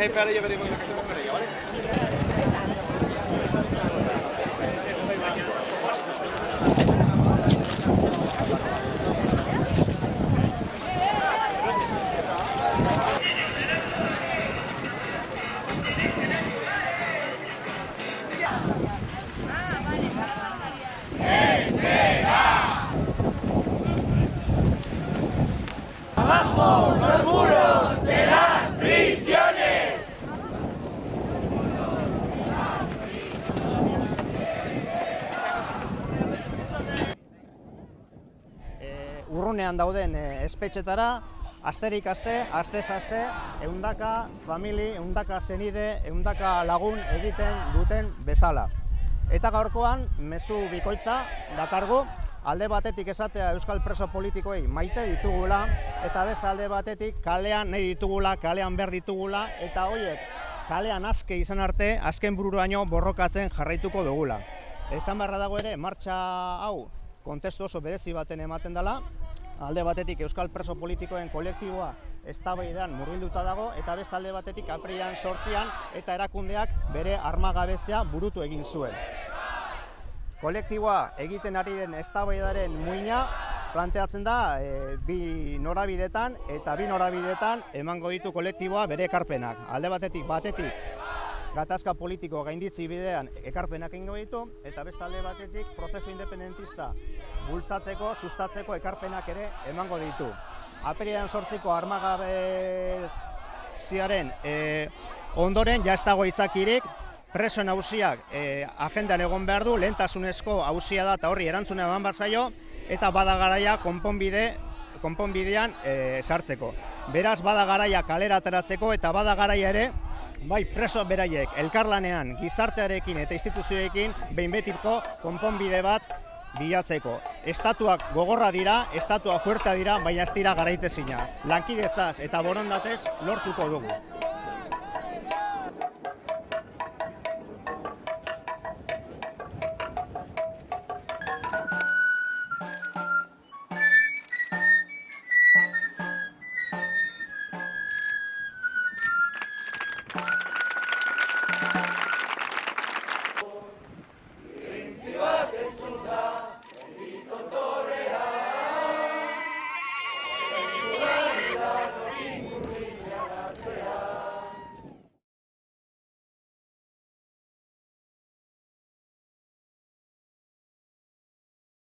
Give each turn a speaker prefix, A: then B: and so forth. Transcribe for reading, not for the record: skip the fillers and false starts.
A: jefe, ahora ya veremos lo que hacemos con ella, ¿vale?
B: ¡Abajo los muros de las prisiones!
C: Urrunean dauden espetxetara, asterik aste, astez aste, ehundaka famili, ehundaka senide, ehundaka lagun egiten duten bezala. Eta gaurkoan, mezu bikoitza dakargu, alde batetik esatea euskal preso politikoei maite ditugula, eta beste alde batetik kalean nahi ditugula, kalean behar ditugula, eta horiek kalean aske izan arte, azken bururaino borrokatzen jarraituko dugula. Esan beharra dago ere, martxa hau kontestu oso berezi baten ematen dela, alde batetik euskal preso politikoen kolektiboa eztabaidan murgilduta dago, eta beste alde batetik apirilean 8an eta erakundeak bere armagabetzea burutu egin zuen. Kolektiboa egiten ari den eztabaidaren muina planteatzen da bi norabidetan, eta bi norabidetan emango ditu kolektiboa bere ekarpenak. Alde batetik gatazka politiko gainditzi bidean ekarpenak egingo ditu, eta beste alde batetik prozesu independentista bultzatzeko, sustatzeko ekarpenak ere emango ditu. Apirilean 8ko armagabeziaren ondoren ja ez dago hitzakirik, presoen auziak agendan egon behar du, lehentasunezko auzia da eta horri erantzuna eman behar zaio, eta bada garaia konponbidean sartzeko. Beraz, bada garaia kalera ateratzeko, eta bada garaia ere bai preso beraiek elkarlanean gizartearekin eta instituzioekin behin betiko konponbide bat bilatzeko. Estatuak gogorra dira, estatua fuertea dira, baina ez dira garaitezina. Lankidetzaz eta borondatez lortuko dugu.